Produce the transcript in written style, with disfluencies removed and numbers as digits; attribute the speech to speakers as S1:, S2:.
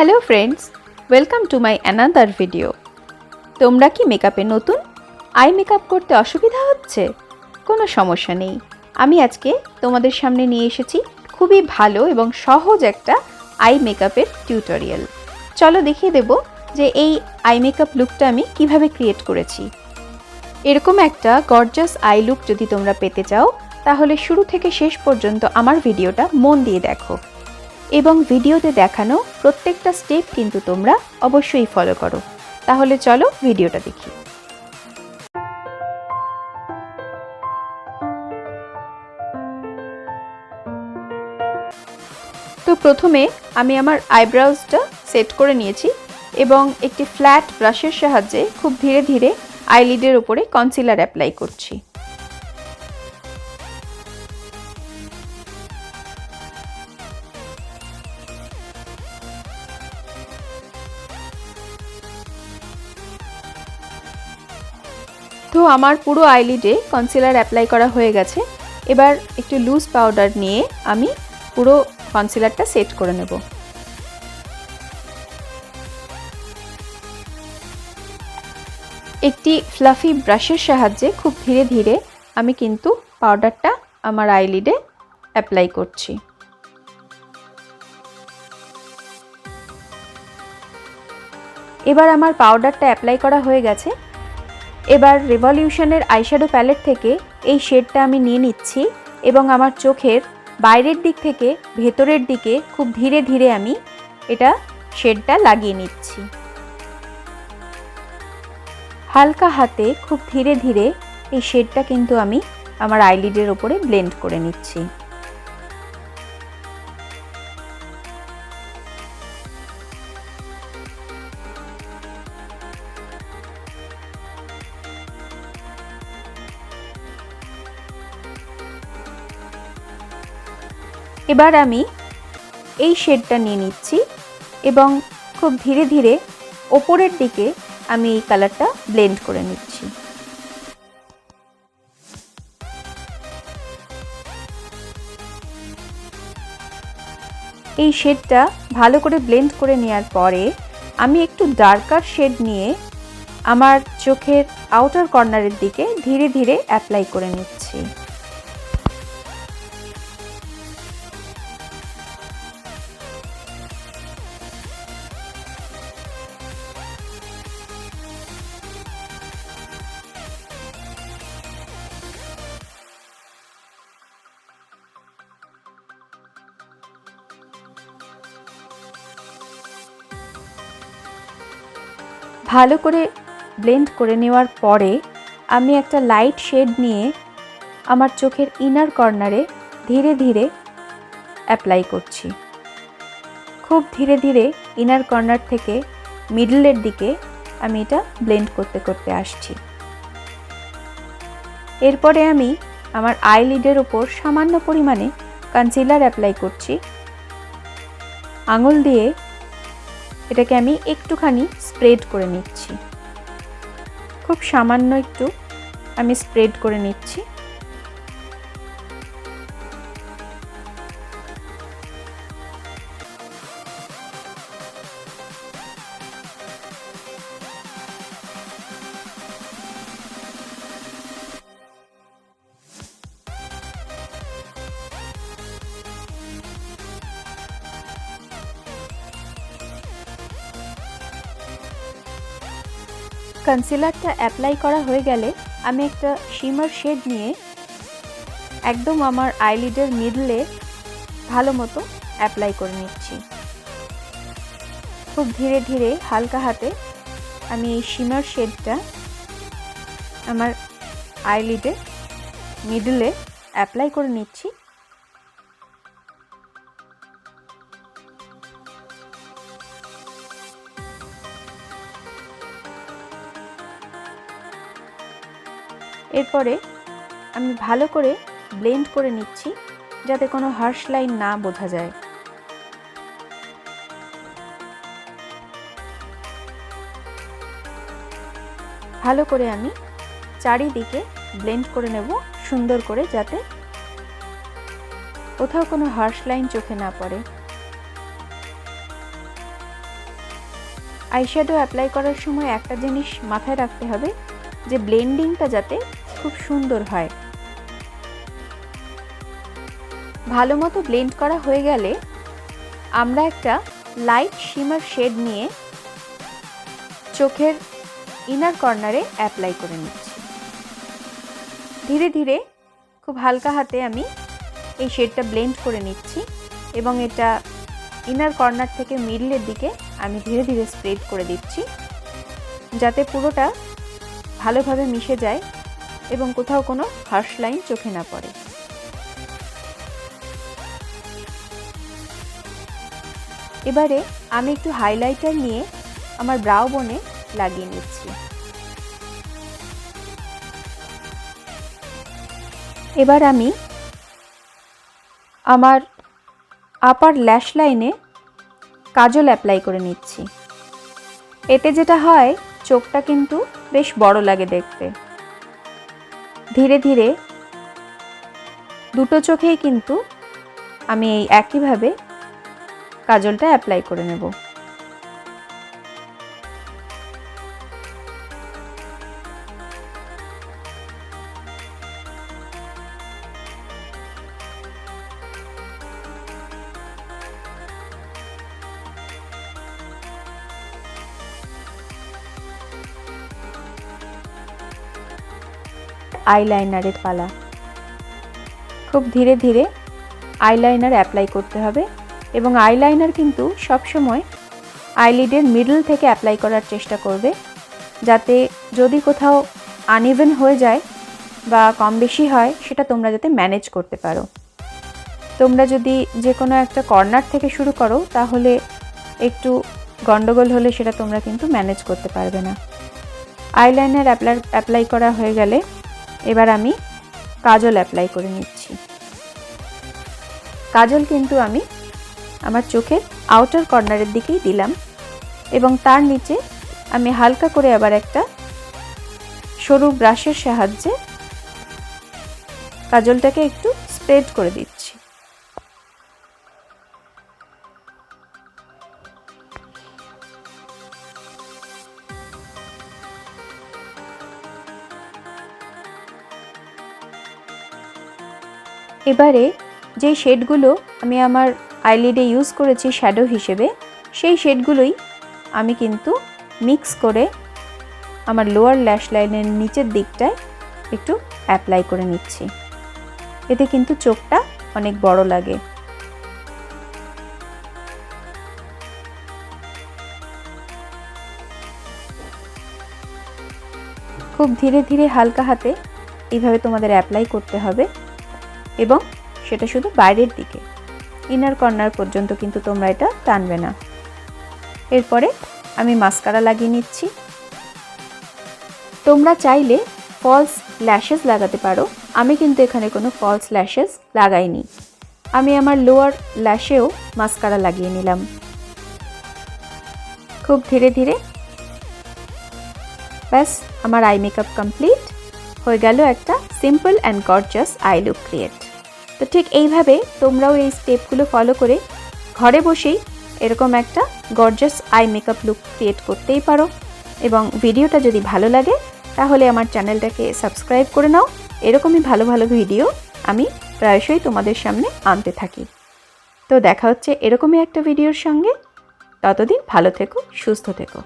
S1: Hello friends, welcome to my another video. তোমরা কি মেকআপে নতুন? আই মেকআপ করতে অসুবিধা হচ্ছে? কোনো সমস্যা নেই। আমি আজকে তোমাদের সামনে নিয়ে এসেছি খুবই ভালো এবং সহজ একটা আই মেকআপের টিউটোরিয়াল। চলো দেখিয়ে দেব যে এই আই মেকআপ লুকটা আমি কিভাবে ক্রিয়েট করেছি। এরকম একটা গর্জাস আই লুক যদি তোমরা পেতে চাও তাহলে শুরু থেকে শেষ পর্যন্ত আমার ভিডিওটা মন দিয়ে দেখো এবং ভিডিওতে দেখানো প্রত্যেকটা স্টেপ কিন্তু তোমরা অবশ্যই ফলো করো। তাহলে চলো ভিডিওটা দেখি। তো প্রথমে আমি আমার আইব্রাউজটা সেট করে নিয়েছি এবং একটি ফ্ল্যাট ব্রাশের সাহায্যে খুব ধীরে ধীরে আইলিডের উপরে কনসিলার অ্যাপ্লাই করছি। তো আমার পুরো আইলিডে কনসিলার অ্যাপ্লাই করা হয়ে গেছে। এবার একটু লুজ পাউডার নিয়ে আমি পুরো কনসিলারটা সেট করে নেব। একটি ফ্লাফি ব্রাশের সাহায্যে খুব ধীরে ধীরে আমি কিন্তু পাউডারটা আমার আইলিডে অ্যাপ্লাই করছি। এবার আমার পাউডারটা অ্যাপ্লাই করা হয়ে গেছে। এবার রেভলিউশনের আইশ্যাডো প্যালেট থেকে এই শেডটা আমি নিয়ে নিচ্ছি এবং আমার চোখের বাইরের দিক থেকে ভেতরের দিকে খুব ধীরে ধীরে আমি এটা শেডটা লাগিয়ে নিচ্ছি। হালকা হাতে খুব ধীরে ধীরে এই শেডটা কিন্তু আমি আমার আইলিডের ওপরে ব্লেন্ড করে নিচ্ছি। এবার আমি এই শেডটা নিয়ে নিচ্ছি এবং খুব ধীরে ধীরে ওপরের দিকে আমি এই কালারটা ব্লেন্ড করে নিচ্ছি। এই শেডটা ভালো করে ব্লেন্ড করে নেওয়ার পরে আমি একটু ডার্কার শেড নিয়ে আমার চোখের আউটার কর্নারের দিকে ধীরে ধীরে অ্যাপ্লাই করে নিচ্ছি। ভালো করে ব্লেন্ড করে নেওয়ার পরে আমি একটা লাইট শেড নিয়ে আমার চোখের ইনার কর্নারে ধীরে ধীরে অ্যাপ্লাই করছি। খুব ধীরে ধীরে ইনার কর্নার থেকে মিডলের দিকে আমি এটা ব্লেন্ড করতে করতে আসছি। এরপরে আমি আমার আইলিডের ওপর সামান্য পরিমাণে কনসিলার অ্যাপ্লাই করছি। আঙুল দিয়ে এটাকে আমি একটুখানি স্প্রেড করে নিচ্ছি। খুব সামান্য একটু আমি স্প্রেড করে নিচ্ছি। কনসিলারটা অ্যাপ্লাই করা হয়ে গেলে আমি একটা শিমার শেড নিয়ে একদম আমার আইলিডের মিডলে ভালো মতো অ্যাপ্লাই করে নিচ্ছি। খুব ধীরে ধীরে হালকা হাতে আমি এই শিমার শেডটা আমার আইলিডে মিডলে অ্যাপ্লাই করে নিচ্ছি। এরপরে আমি ভালো করে ব্লেন্ড করে নিচ্ছি যাতে কোনো হার্শ লাইন না বোঝা যায়। ভালো করে আমি চারিদিকে ব্লেন্ড করে নেব সুন্দর করে, যাতে কোথাও কোনো হার্শ লাইন চোখে না পড়ে। আইশ্যাডো অ্যাপ্লাই করার সময় একটা জিনিস মাথায় রাখতে হবে যে ব্লেন্ডিংটা যাতে খুব সুন্দর হয়। ভালো মতো ব্লেন্ড করা হয়ে গেলে আমরা একটা লাইট শিমার শেড নিয়ে চোখের ইনার কর্নারে অ্যাপ্লাই করে নিচ্ছি। ধীরে ধীরে খুব হালকা হাতে আমি এই শেডটা ব্লেন্ড করে নিচ্ছি এবং এটা ইনার কর্নার থেকে মিডলের দিকে আমি ধীরে ধীরে স্প্রেড করে দিচ্ছি যাতে পুরোটা ভালোভাবে মিশে যায় এবং কোথাও কোনো হার্শ লাইন চোখে না পড়ে। এবারে আমি একটু হাইলাইটার নিয়ে আমার ব্রাউ বোনে লাগিয়ে নিচ্ছি। এবার আমি আমার আপার ল্যাশ লাইনে কাজল অ্যাপ্লাই করে নিচ্ছি। এতে যেটা হয় চোখটা কিন্তু বেশ বড় লাগে দেখতে। ধীরে ধীরে দুটো চোখেই কিন্তু আমি এই একইভাবে কাজলটা অ্যাপ্লাই করে নেব। আইলাইনারের পালা। খুব ধীরে ধীরে আইলাইনার অ্যাপ্লাই করতে হবে এবং আইলাইনার কিন্তু সবসময় আইলিডের মিডল থেকে অ্যাপ্লাই করার চেষ্টা করবে যাতে যদি কোথাও আনইভেন হয়ে যায় বা কম বেশি হয় সেটা তোমরা যাতে ম্যানেজ করতে পারো। তোমরা যদি যে কোনো একটা কর্নার থেকে শুরু করো তাহলে একটু গন্ডগোল হলে সেটা তোমরা কিন্তু ম্যানেজ করতে পারবে না। আইলাইনার অ্যাপ্লাই করা হয়ে গেলে এবার আমি কাজল অ্যাপ্লাই করে নিচ্ছি। কাজল কিন্তু আমি আমার চোখের আউটার কর্নারের দিকেই দিলাম এবং তার নিচে আমি হালকা করে আবার একটা সরু ব্রাশের সাহায্যে কাজলটাকে একটু স্প্রেড করে দিচ্ছি। এবারে যে শেডগুলো আমি আমার আইলিডে ইউজ করেছি শ্যাডো হিসেবে সেই শেডগুলোই আমি কিন্তু মিক্স করে আমার লোয়ার ল্যাশ লাইনের নিচের দিকটায় একটু অ্যাপ্লাই করে নিচ্ছি। এতে কিন্তু চোখটা অনেক বড় লাগে। খুব ধীরে ধীরে হালকা হাতে এইভাবে তোমাদের অ্যাপ্লাই করতে হবে এবং সেটা শুধু বাইরের দিকে, ইনার কর্নার পর্যন্ত কিন্তু তোমরা এটা টানবে না। এরপরে আমি মাস্কারা লাগিয়ে নিচ্ছি। তোমরা চাইলে ফলস ল্যাশেস লাগাতে পারো, আমি কিন্তু এখানে কোনো ফলস ল্যাশেস লাগাইনি। আমি আমার লোয়ার ল্যাশেও মাস্কারা লাগিয়ে নিলাম। খুব ধীরে ধীরে ব্যাস আমার আই মেকআপ কমপ্লিট হয়ে গেল, একটা simple and gorgeous I look create. তো ঠিক এইভাবে তোমরাও এই স্টেপগুলো ফলো করে ঘরে বসেই এরকম একটা gorgeous eye makeup look create করতেই পারো। এবং ভিডিওটা যদি ভালো লাগে তাহলে আমার চ্যানেলটাকে সাবস্ক্রাইব করে নাও। এরকমই ভালো ভালো ভিডিও আমি প্রায়শই তোমাদের সামনে আনতে থাকি। তো দেখা হচ্ছে এরকমই একটা ভিডিওর সঙ্গে। ততদিন ভালো থেকো, সুস্থ থেকো।